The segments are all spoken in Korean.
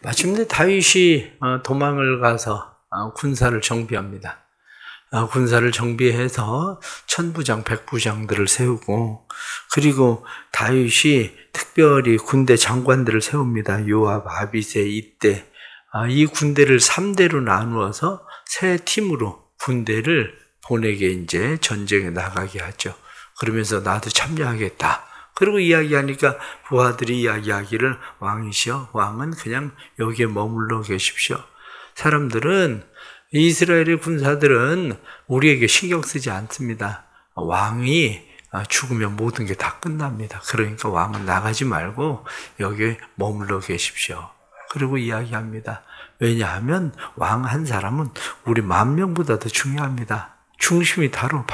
마침내 다윗이 도망을 가서 군사를 정비합니다. 군사를 정비해서 천부장, 백부장들을 세우고, 그리고 다윗이 특별히 군대 장관들을 세웁니다. 요압, 아비새, 이때. 이 군대를 3대로 나누어서 세 팀으로 군대를 보내게 이제 전쟁에 나가게 하죠. 그러면서 나도 참여하겠다. 그리고 이야기하니까 부하들이 이야기하기를 왕이시여, 왕은 그냥 여기에 머물러 계십시오. 사람들은, 이스라엘의 군사들은 우리에게 신경 쓰지 않습니다. 왕이 죽으면 모든 게 다 끝납니다. 그러니까 왕은 나가지 말고 여기에 머물러 계십시오. 그리고 이야기합니다. 왜냐하면 왕 한 사람은 우리 10,000명보다 더 중요합니다. 중심이 바로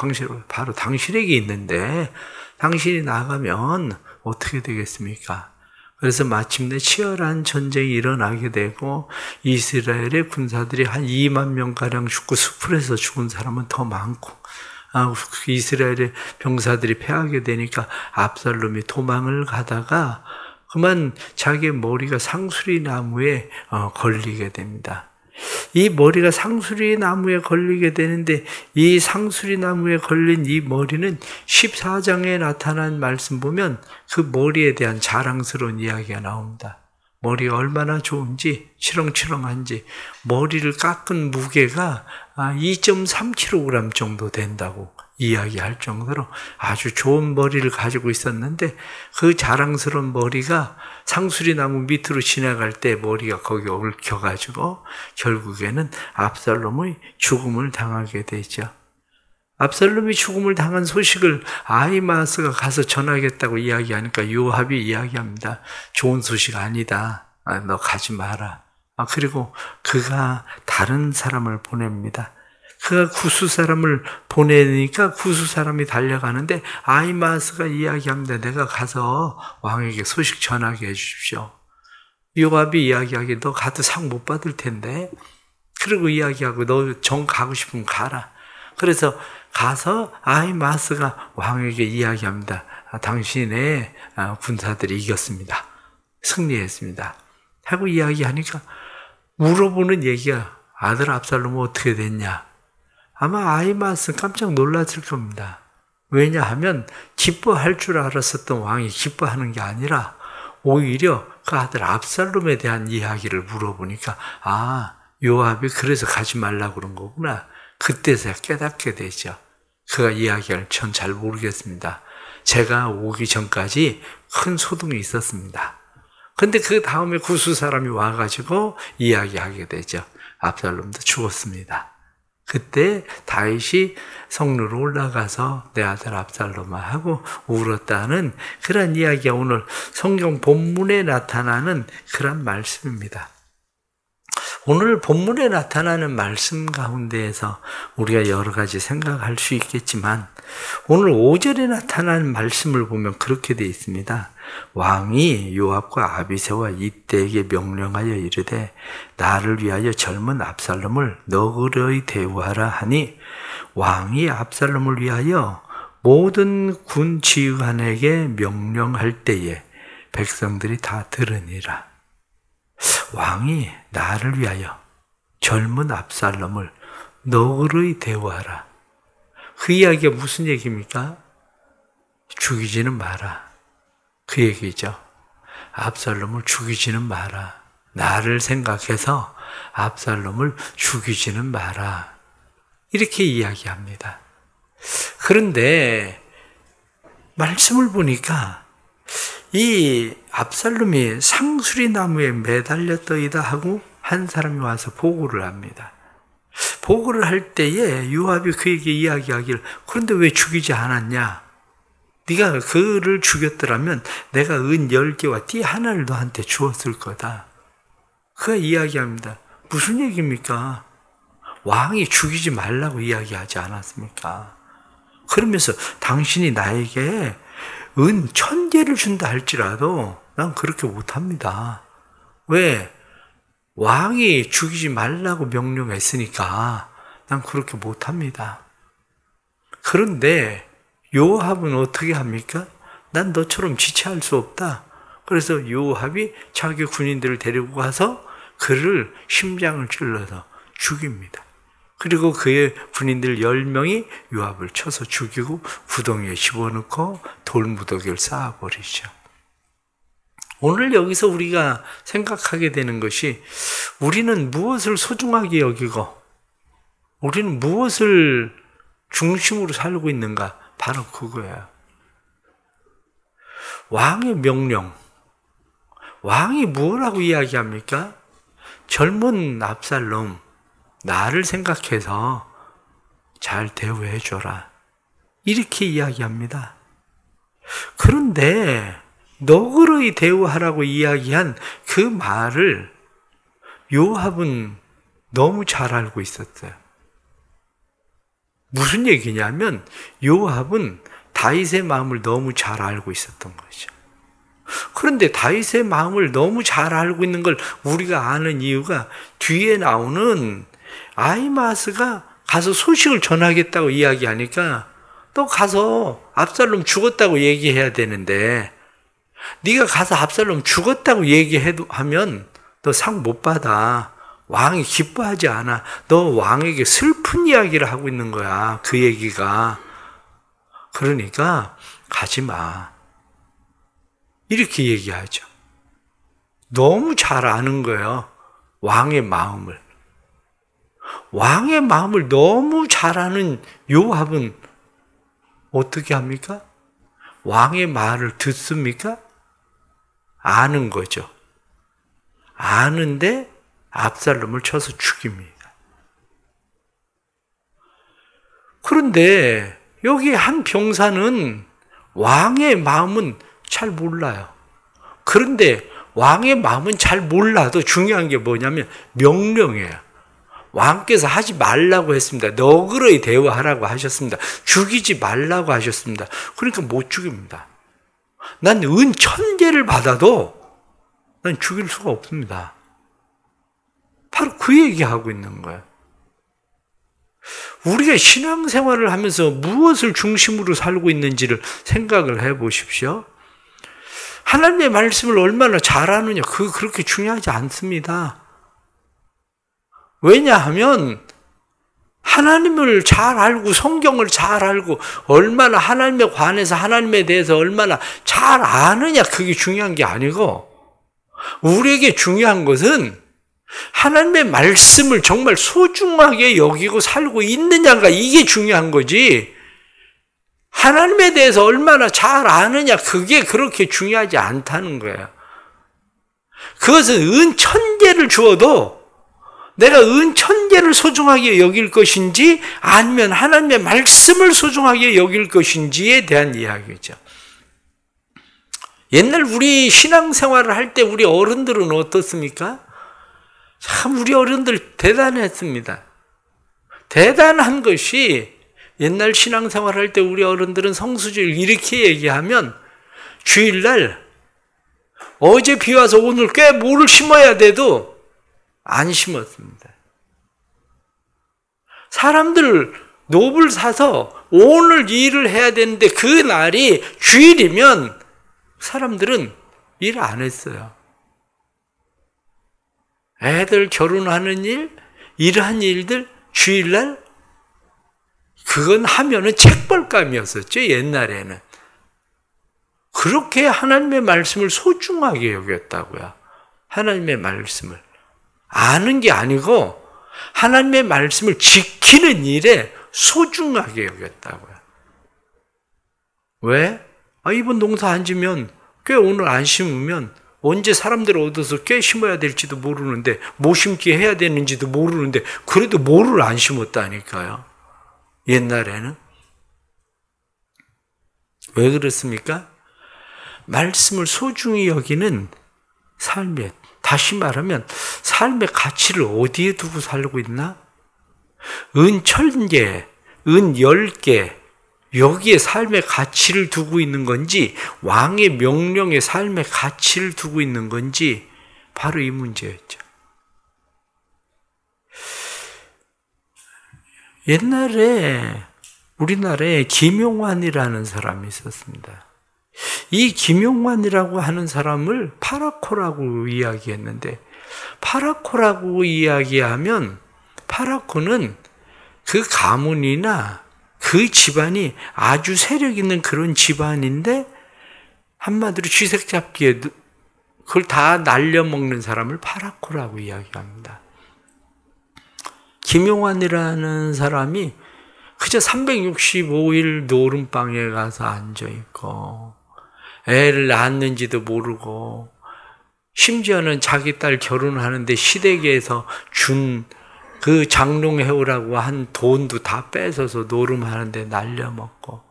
당신에게 있는데 당신이 나가면 어떻게 되겠습니까? 그래서 마침내 치열한 전쟁이 일어나게 되고 이스라엘의 군사들이 한 20,000명가량 죽고 수풀에서 죽은 사람은 더 많고 이스라엘의 병사들이 패하게 되니까 압살롬이 도망을 가다가 그만 자기의 머리가 상수리 나무에 걸리게 됩니다. 이 머리가 상수리 나무에 걸리게 되는데 이 상수리 나무에 걸린 이 머리는 14장에 나타난 말씀 보면 그 머리에 대한 자랑스러운 이야기가 나옵니다. 머리가 얼마나 좋은지, 치렁치렁한지, 머리를 깎은 무게가 2.3kg 정도 된다고 이야기할 정도로 아주 좋은 머리를 가지고 있었는데 그 자랑스러운 머리가 상수리 나무 밑으로 지나갈 때 머리가 거기 얽혀가지고 결국에는 압살롬의 죽음을 당하게 되죠. 압살롬이 죽음을 당한 소식을 아히마아스가 가서 전하겠다고 이야기하니까 요압이 이야기합니다. 좋은 소식 아니다. 너 가지 마라. 그리고 그가 다른 사람을 보냅니다. 그가 구수 사람을 보내니까 구수 사람이 달려가는데 아히마아스가 이야기합니다. 내가 가서 왕에게 소식 전하게 해주십시오. 요압이 이야기하기에 너 가도 상 못 받을 텐데. 그리고 이야기하고 너 정 가고 싶으면 가라. 그래서 가서 아히마아스가 왕에게 이야기합니다. 당신의 군사들이 이겼습니다. 승리했습니다. 하고 이야기하니까 물어보는 얘기야. 아들 압살롬은 어떻게 됐냐? 아마 아히마아스는 깜짝 놀랐을 겁니다. 왜냐하면 기뻐할 줄 알았었던 왕이 기뻐하는 게 아니라 오히려 그 아들 압살롬에 대한 이야기를 물어보니까 요압이 그래서 가지 말라고 그런 거구나. 그때서야 깨닫게 되죠. 그가 이야기할 전 잘 모르겠습니다. 제가 오기 전까지 큰 소동이 있었습니다. 근데 그 다음에 구수 사람이 와가지고 이야기하게 되죠. 압살롬도 죽었습니다. 그때 다윗이 성루로 올라가서 내 아들 압살롬아 하고 울었다는 그런 이야기가 오늘 성경 본문에 나타나는 그런 말씀입니다. 오늘 본문에 나타나는 말씀 가운데에서 우리가 여러 가지 생각할 수 있겠지만 오늘 5절에 나타나는 말씀을 보면 그렇게 되어 있습니다. 왕이 요압과 아비새와 이때에게 명령하여 이르되 나를 위하여 젊은 압살롬을 너그러이 대우하라 하니 왕이 압살롬을 위하여 모든 군 지휘관에게 명령할 때에 백성들이 다 들으니라. 왕이 나를 위하여 젊은 압살롬을 너그러이 대우하라. 그 이야기가 무슨 얘기입니까? 죽이지는 마라. 그 얘기죠. 압살롬을 죽이지는 마라. 나를 생각해서 압살롬을 죽이지는 마라. 이렇게 이야기합니다. 그런데 말씀을 보니까 이 압살롬이 상수리 나무에 매달렸더이다 하고 한 사람이 와서 보고를 합니다. 보고를 할 때에 요압이 그에게 이야기하기를 그런데 왜 죽이지 않았냐? 네가 그를 죽였더라면 내가 은 10개와 띠 하나를 너한테 주었을 거다. 그가 이야기합니다. 무슨 얘기입니까? 왕이 죽이지 말라고 이야기하지 않았습니까? 그러면서 당신이 나에게 은 1000개를 준다 할지라도 난 그렇게 못합니다. 왜? 왕이 죽이지 말라고 명령했으니까 난 그렇게 못합니다. 그런데 요압은 어떻게 합니까? 난 너처럼 지체할 수 없다. 그래서 요압이 자기 군인들을 데리고 가서 그를 심장을 찔러서 죽입니다. 그리고 그의 군인들 10명이 요압을 쳐서 죽이고 구덩이에 집어넣고 돌무더기를 쌓아버리죠. 오늘 여기서 우리가 생각하게 되는 것이 우리는 무엇을 소중하게 여기고 우리는 무엇을 중심으로 살고 있는가? 바로 그거예요. 왕의 명령. 왕이 뭐라고 이야기합니까? 젊은 압살롬, 나를 생각해서 잘 대우해줘라. 이렇게 이야기합니다. 그런데 너그러이 대우하라고 이야기한 그 말을 요압은 너무 잘 알고 있었어요. 무슨 얘기냐면 요압은 다윗의 마음을 너무 잘 알고 있었던 거죠. 그런데 다윗의 마음을 너무 잘 알고 있는 걸 우리가 아는 이유가 뒤에 나오는 아히마아스가 가서 소식을 전하겠다고 이야기하니까 또 가서 압살롬 죽었다고 얘기해야 되는데 네가 가서 압살롬 죽었다고 얘기하면 너 상 못 받아. 왕이 기뻐하지 않아. 너 왕에게 슬픈 이야기를 하고 있는 거야. 그 얘기가. 그러니까 가지 마. 이렇게 얘기하죠. 너무 잘 아는 거예요. 왕의 마음을. 왕의 마음을 너무 잘 아는 요압은 어떻게 합니까? 왕의 말을 듣습니까? 아는 거죠. 아는데 압살롬을 쳐서 죽입니다. 그런데 여기 한 병사는 왕의 마음은 잘 몰라요. 그런데 왕의 마음은 잘 몰라도 중요한 게 뭐냐면 명령이에요. 왕께서 하지 말라고 했습니다. 너그러이 대우하라고 하셨습니다. 죽이지 말라고 하셨습니다. 그러니까 못 죽입니다. 난 은 1000개를 받아도 난 죽일 수가 없습니다. 바로 그 얘기하고 있는 거예요. 우리가 신앙생활을 하면서 무엇을 중심으로 살고 있는지를 생각을 해 보십시오. 하나님의 말씀을 얼마나 잘하느냐, 그렇게 중요하지 않습니다. 왜냐하면 하나님을 잘 알고 성경을 잘 알고 얼마나 하나님에 관해서 하나님에 대해서 얼마나 잘 아느냐, 그게 중요한 게 아니고 우리에게 중요한 것은 하나님의 말씀을 정말 소중하게 여기고 살고 있느냐가 이게 중요한 거지, 하나님에 대해서 얼마나 잘 아느냐 그게 그렇게 중요하지 않다는 거예요. 그것은 은 1000개를 주어도 내가 은 1000개를 소중하게 여길 것인지 아니면 하나님의 말씀을 소중하게 여길 것인지에 대한 이야기죠. 옛날 우리 신앙생활을 할 때 우리 어른들은 어떻습니까? 참 우리 어른들 대단했습니다. 대단한 것이 옛날 신앙생활 할 때 우리 어른들은 성수주일 이렇게 얘기하면 주일날 어제 비 와서 오늘 꽤 모를 심어야 돼도 안 심었습니다. 사람들 노블 사서 오늘 일을 해야 되는데 그 날이 주일이면 사람들은 일 안 했어요. 애들 결혼하는 일, 일하는 일들 주일날 그건 하면은 책벌감이었었죠, 옛날에는. 그렇게 하나님의 말씀을 소중하게 여겼다고요. 하나님의 말씀을. 아는 게 아니고 하나님의 말씀을 지키는 일에 소중하게 여겼다고요. 왜? 이번 농사 안 지면 꽤 오늘 안 심으면 언제 사람들 얻어서 꽤 심어야 될지도 모르는데 뭐 심기 해야 되는지도 모르는데 그래도 뭐를 안 심었다니까요. 옛날에는. 왜 그렇습니까? 말씀을 소중히 여기는 삶에, 다시 말하면 삶의 가치를 어디에 두고 살고 있나? 은 1000개, 은 10개, 여기에 삶의 가치를 두고 있는 건지 왕의 명령에 삶의 가치를 두고 있는 건지 바로 이 문제였죠. 옛날에 우리나라에 김용환이라는 사람이 있었습니다. 이 김용환이라고 하는 사람을 파라코라고 이야기했는데, 파라코라고 이야기하면 파라코는 그 가문이나 그 집안이 아주 세력 있는 그런 집안인데, 한마디로 쥐색 잡기에 그걸 다 날려먹는 사람을 파라코라고 이야기합니다. 김용환이라는 사람이 그저 365일 노름방에 가서 앉아있고, 애를 낳았는지도 모르고, 심지어는 자기 딸 결혼하는데 시댁에서 준 그 장롱해오라고 한 돈도 다 뺏어서 노름하는데 날려먹고,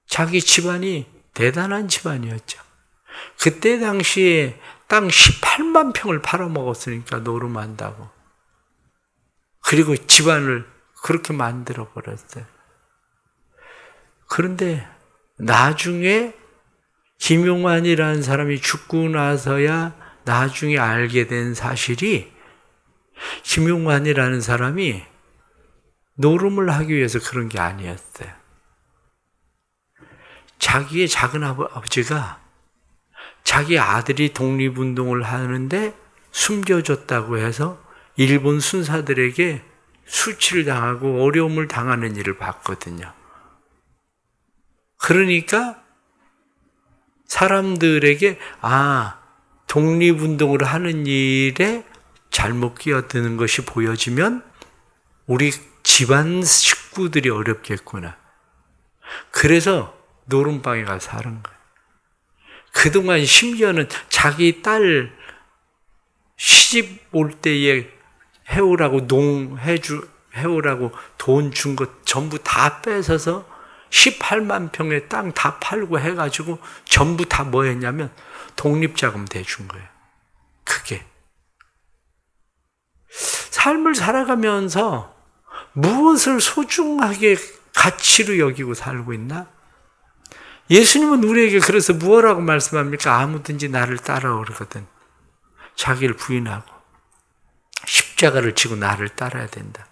자기 집안이 대단한 집안이었죠. 그때 당시에 땅 18만 평을 팔아먹었으니까 노름한다고. 그리고 집안을 그렇게 만들어버렸어요. 그런데 나중에 김용환이라는 사람이 죽고 나서야 나중에 알게 된 사실이, 김용환이라는 사람이 노름을 하기 위해서 그런 게 아니었어요. 자기의 작은 아버지가 자기 아들이 독립운동을 하는데 숨겨졌다고 해서 일본 순사들에게 수치를 당하고 어려움을 당하는 일을 봤거든요. 그러니까 사람들에게 독립운동을 하는 일에 잘못 끼어드는 것이 보여지면 우리 집안 식구들이 어렵겠구나. 그래서 노름방에 가서 사는 거예요. 그동안 심지어는 자기 딸 시집 올 때에 해오라고 해오라고 돈 준 것 전부 다 뺏어서 18만 평의 땅 다 팔고 해가지고 전부 다 뭐 했냐면 독립자금 대준 거예요. 그게. 삶을 살아가면서 무엇을 소중하게 가치로 여기고 살고 있나? 예수님은 우리에게 그래서 무엇라고 말씀합니까? 아무든지 나를 따라오거든. 자기를 부인하고 십자가를 지고 나를 따라야 된다.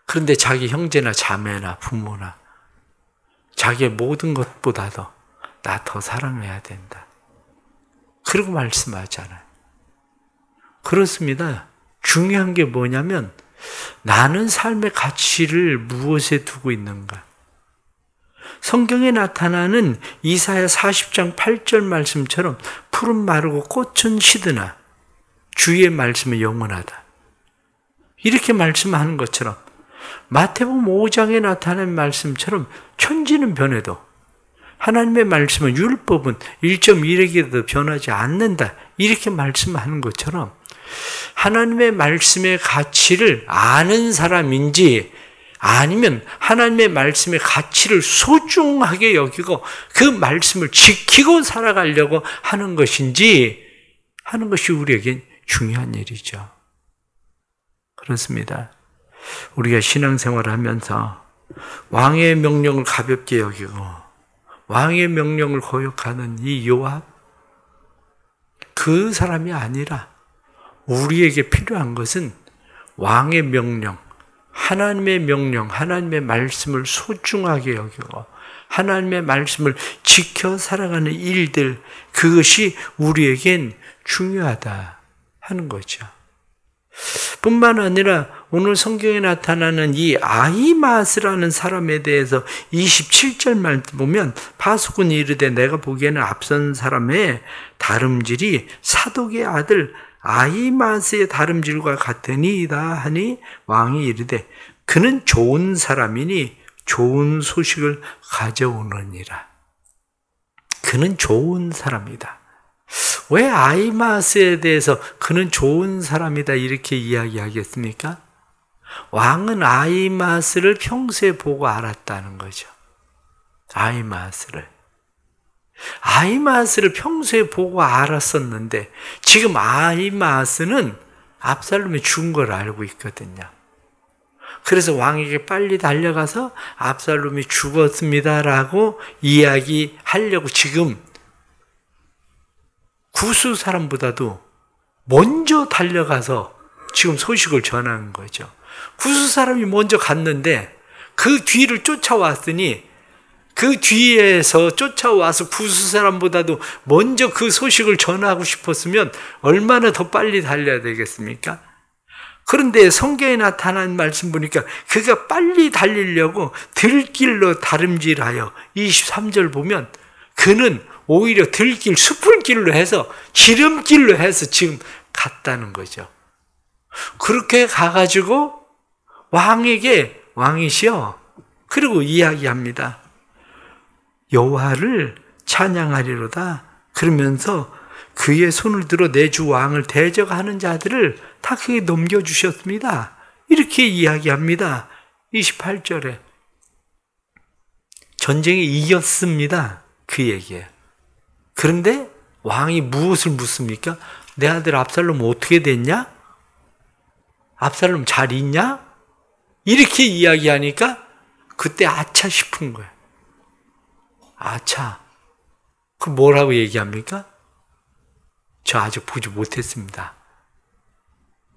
그런데 자기 형제나 자매나 부모나 자기의 모든 것보다도 나 더 사랑해야 된다. 그러고 말씀하잖아요. 그렇습니다. 중요한 게 뭐냐면 나는 삶의 가치를 무엇에 두고 있는가? 성경에 나타나는 이사야 40장 8절 말씀처럼 푸른 마르고 꽃은 시드나 주의 말씀은 영원하다. 이렇게 말씀하는 것처럼 마태복음 5장에 나타난 말씀처럼 천지는 변해도 하나님의 말씀은 율법은 1.1에게도 변하지 않는다. 이렇게 말씀하는 것처럼 하나님의 말씀의 가치를 아는 사람인지 아니면 하나님의 말씀의 가치를 소중하게 여기고 그 말씀을 지키고 살아가려고 하는 것인지 하는 것이 우리에겐 중요한 일이죠. 그렇습니다. 우리가 신앙생활을 하면서 왕의 명령을 가볍게 여기고 왕의 명령을 거역하는 이 요압, 그 사람이 아니라 우리에게 필요한 것은 왕의 명령, 하나님의 명령, 하나님의 말씀을 소중하게 여기고 하나님의 말씀을 지켜 살아가는 일들, 그것이 우리에겐 중요하다 하는 거죠. 뿐만 아니라 오늘 성경에 나타나는 이 아히마스라는 사람에 대해서 27절 말씀 보면 파수꾼이 이르되 내가 보기에는 앞선 사람의 다름질이 사독의 아들 아히마스의 다름질과 같으니이다 하니 왕이 이르되 그는 좋은 사람이니 좋은 소식을 가져오느니라. 그는 좋은 사람이다. 왜 아히마스에 대해서 그는 좋은 사람이다 이렇게 이야기하겠습니까? 왕은 아히마스를 평소에 보고 알았다는 거죠. 아히마스를 평소에 보고 알았었는데 지금 아히마스는 압살롬이 죽은 걸 알고 있거든요. 그래서 왕에게 빨리 달려가서 압살롬이 죽었습니다라고 이야기하려고 지금 구수 사람보다도 먼저 달려가서 지금 소식을 전하는 거죠. 구수 사람이 먼저 갔는데 그 뒤를 쫓아왔으니 그 뒤에서 쫓아와서 구수 사람보다도 먼저 그 소식을 전하고 싶었으면 얼마나 더 빨리 달려야 되겠습니까? 그런데 성경에 나타난 말씀 보니까 그가 빨리 달리려고 들길로 다름질하여 23절 보면 그는 오히려 들길, 숲을길로 해서 지름길로 해서 지금 갔다는 거죠. 그렇게 가가지고 왕에게 왕이시여 그리고 이야기합니다. 여호와를 찬양하리로다. 그러면서 그의 손을 들어 내 주 왕을 대적하는 자들을 다 그에게 넘겨주셨습니다. 이렇게 이야기합니다. 28절에 전쟁에 이겼습니다. 그 얘기예요. 그런데 왕이 무엇을 묻습니까? 내 아들 압살롬 어떻게 됐냐? 압살롬 잘 있냐? 이렇게 이야기하니까 그때 아차 싶은 거예요. 아차. 그럼 뭐라고 얘기합니까? 저 아직 보지 못했습니다.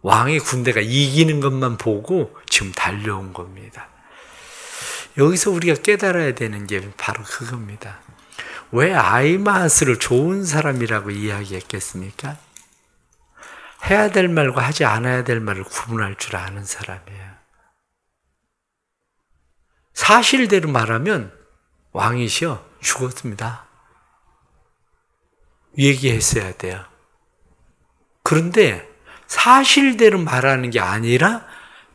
왕의 군대가 이기는 것만 보고 지금 달려온 겁니다. 여기서 우리가 깨달아야 되는 게 바로 그겁니다. 왜 아히마아스를 좋은 사람이라고 이야기했겠습니까? 해야 될 말과 하지 않아야 될 말을 구분할 줄 아는 사람이에요. 사실대로 말하면 왕이시여 죽었습니다. 얘기했어야 돼요. 그런데 사실대로 말하는 게 아니라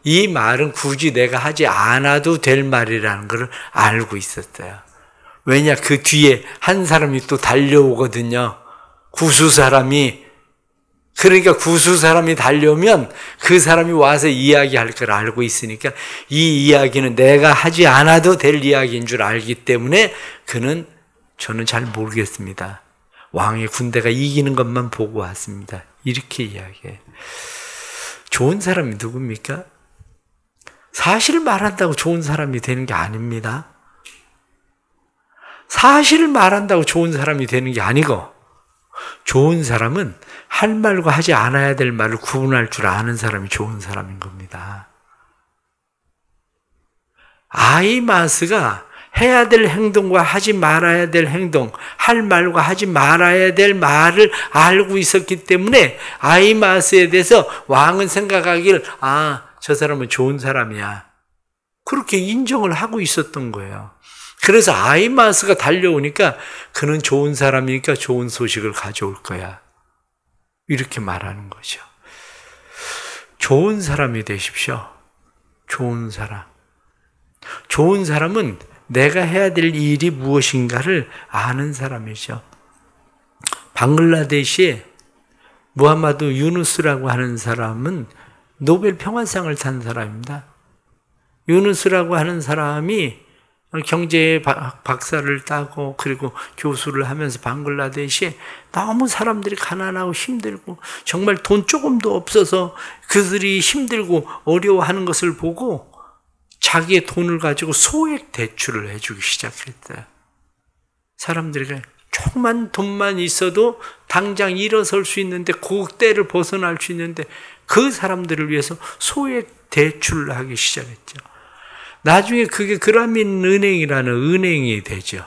이 말은 굳이 내가 하지 않아도 될 말이라는 걸 알고 있었어요. 왜냐? 그 뒤에 한 사람이 또 달려오거든요. 구수 사람이. 그러니까 구수 사람이 달려오면 그 사람이 와서 이야기할 걸 알고 있으니까 이 이야기는 내가 하지 않아도 될 이야기인 줄 알기 때문에 그는 저는 잘 모르겠습니다. 왕의 군대가 이기는 것만 보고 왔습니다. 이렇게 이야기해요. 좋은 사람이 누굽니까? 사실을 말한다고 좋은 사람이 되는 게 아닙니다. 사실을 말한다고 좋은 사람이 되는 게 아니고 좋은 사람은 할 말과 하지 않아야 될 말을 구분할 줄 아는 사람이 좋은 사람인 겁니다. 아히마아스가 해야 될 행동과 하지 말아야 될 행동, 할 말과 하지 말아야 될 말을 알고 있었기 때문에 아히마아스에 대해서 왕은 생각하길 저 사람은 좋은 사람이야. 그렇게 인정을 하고 있었던 거예요. 그래서 아히마아스가 달려오니까 그는 좋은 사람이니까 좋은 소식을 가져올 거야. 이렇게 말하는 거죠. 좋은 사람이 되십시오. 좋은 사람. 좋은 사람은 내가 해야 될 일이 무엇인가를 아는 사람이죠. 방글라데시에 무하마드 유누스라고 하는 사람은 노벨 평화상을 탄 사람입니다. 유누스라고 하는 사람이 경제 박사를 따고 그리고 교수를 하면서 방글라데시에 너무 사람들이 가난하고 힘들고 정말 돈 조금도 없어서 그들이 힘들고 어려워하는 것을 보고 자기의 돈을 가지고 소액 대출을 해주기 시작했어요. 사람들이 조그만 돈만 있어도 당장 일어설 수 있는데 그 때를 벗어날 수 있는데 그 사람들을 위해서 소액 대출을 하기 시작했죠. 나중에 그게 그라민 은행이라는 은행이 되죠.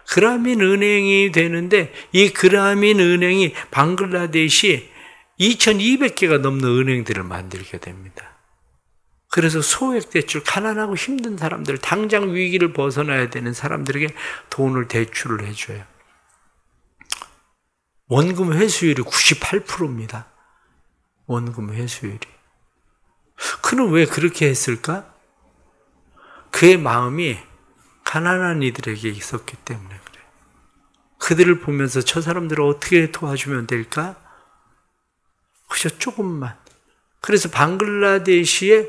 그라민 은행이 되는데 이 그라민 은행이 방글라데시에 2200개가 넘는 은행들을 만들게 됩니다. 그래서 소액 대출, 가난하고 힘든 사람들, 당장 위기를 벗어나야 되는 사람들에게 돈을 대출을 해줘요. 원금 회수율이 98%입니다. 원금 회수율이. 그는 왜 그렇게 했을까? 그의 마음이 가난한 이들에게 있었기 때문에 그래요. 그들을 보면서 저 사람들을 어떻게 도와주면 될까? 그저 조금만. 그래서 방글라데시에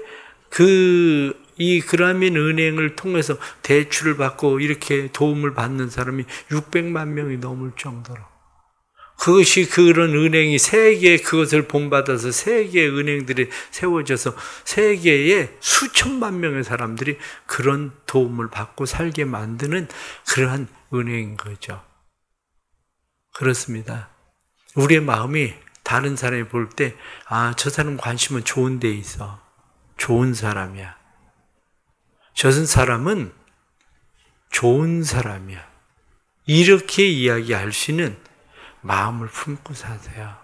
이 그라민 은행을 통해서 대출을 받고 이렇게 도움을 받는 사람이 600만 명이 넘을 정도로. 그것이 그런 은행이 세계에 그것을 본받아서 세계의 은행들이 세워져서 세계에 수천만 명의 사람들이 그런 도움을 받고 살게 만드는 그러한 은행인 거죠. 그렇습니다. 우리의 마음이 다른 사람이 볼 때, 저 사람 관심은 좋은 데 있어. 좋은 사람이야. 저 사람은 좋은 사람이야. 이렇게 이야기할 수 있는 마음을 품고 사세요.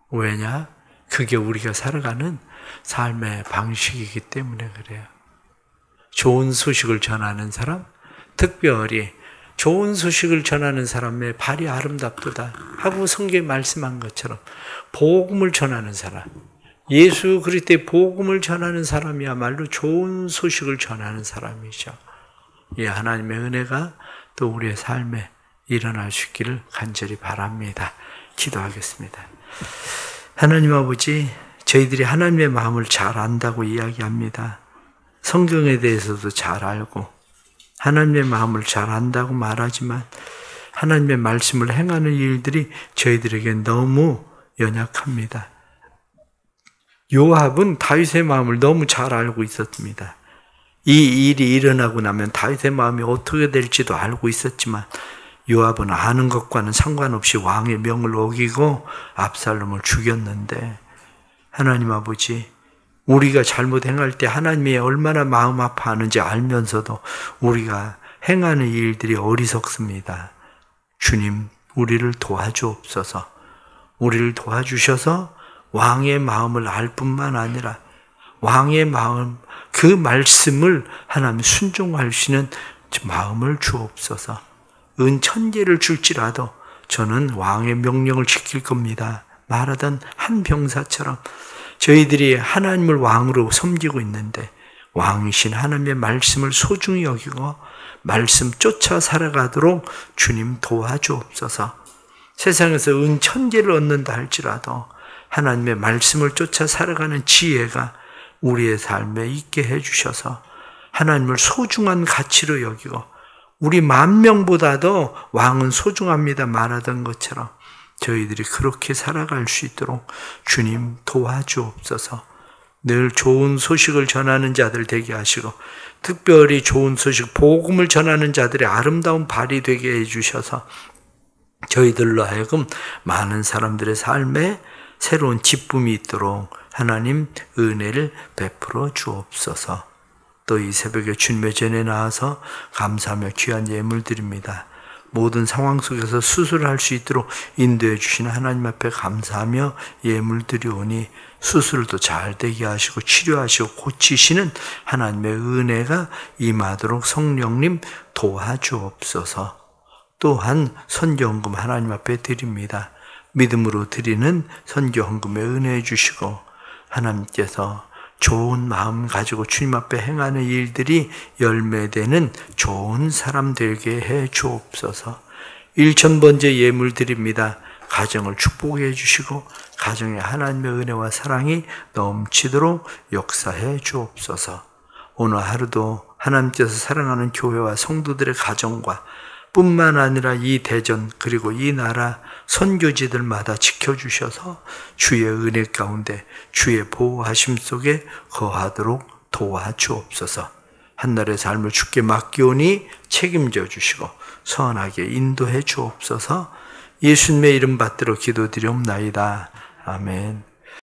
왜냐? 그게 우리가 살아가는 삶의 방식이기 때문에 그래요. 좋은 소식을 전하는 사람, 특별히 좋은 소식을 전하는 사람의 발이 아름답도다 하고 성경에 말씀한 것처럼 복음을 전하는 사람, 예수 그리스도의 복음을 전하는 사람이야말로 좋은 소식을 전하는 사람이죠. 이 하나님의 은혜가 또 우리의 삶에 일어날 수 있기를 간절히 바랍니다. 기도하겠습니다. 하나님 아버지, 저희들이 하나님의 마음을 잘 안다고 이야기합니다. 성경에 대해서도 잘 알고 하나님의 마음을 잘 안다고 말하지만 하나님의 말씀을 행하는 일들이 저희들에게 너무 연약합니다. 요압은 다윗의 마음을 너무 잘 알고 있었습니다. 이 일이 일어나고 나면 다윗의 마음이 어떻게 될지도 알고 있었지만 요압은 아는 것과는 상관없이 왕의 명을 어기고 압살롬을 죽였는데, 하나님 아버지, 우리가 잘못 행할 때 하나님이 얼마나 마음 아파하는지 알면서도 우리가 행하는 일들이 어리석습니다. 주님, 우리를 도와주옵소서. 우리를 도와주셔서 왕의 마음을 알 뿐만 아니라 왕의 마음, 그 말씀을 하나님 순종할 수 있는 마음을 주옵소서. 은천계를 줄지라도 저는 왕의 명령을 지킬 겁니다 말하던 한 병사처럼 저희들이 하나님을 왕으로 섬기고 있는데 왕이신 하나님의 말씀을 소중히 여기고 말씀 쫓아 살아가도록 주님 도와주옵소서. 세상에서 은천계를 얻는다 할지라도 하나님의 말씀을 쫓아 살아가는 지혜가 우리의 삶에 있게 해주셔서 하나님을 소중한 가치로 여기고 우리 10,000명보다도 왕은 소중합니다 말하던 것처럼 저희들이 그렇게 살아갈 수 있도록 주님 도와주옵소서. 늘 좋은 소식을 전하는 자들 되게 하시고 특별히 좋은 소식, 복음을 전하는 자들의 아름다운 발이 되게 해주셔서 저희들로 하여금 많은 사람들의 삶에 새로운 기쁨이 있도록 하나님 은혜를 베풀어 주옵소서. 또 이 새벽에 주님의 전에 나와서 감사하며 귀한 예물 드립니다. 모든 상황 속에서 수술할 수 있도록 인도해 주시는 하나님 앞에 감사하며 예물 드리오니 수술도 잘 되게 하시고 치료하시고 고치시는 하나님의 은혜가 임하도록 성령님 도와주옵소서. 또한 선교헌금 하나님 앞에 드립니다. 믿음으로 드리는 선교헌금에 은혜해 주시고 하나님께서 좋은 마음 가지고 주님 앞에 행하는 일들이 열매되는 좋은 사람 되게 해 주옵소서. 1,000번째 예물 드립니다. 가정을 축복해 주시고 가정에 하나님의 은혜와 사랑이 넘치도록 역사해 주옵소서. 오늘 하루도 하나님께서 사랑하는 교회와 성도들의 가정과 뿐만 아니라 이 대전 그리고 이 나라 선교지들마다 지켜주셔서 주의 은혜 가운데 주의 보호하심 속에 거하도록 도와주옵소서. 한날의 삶을 주께 맡기오니 책임져 주시고 선하게 인도해 주옵소서. 예수님의 이름 받들어 기도드리옵나이다. 아멘.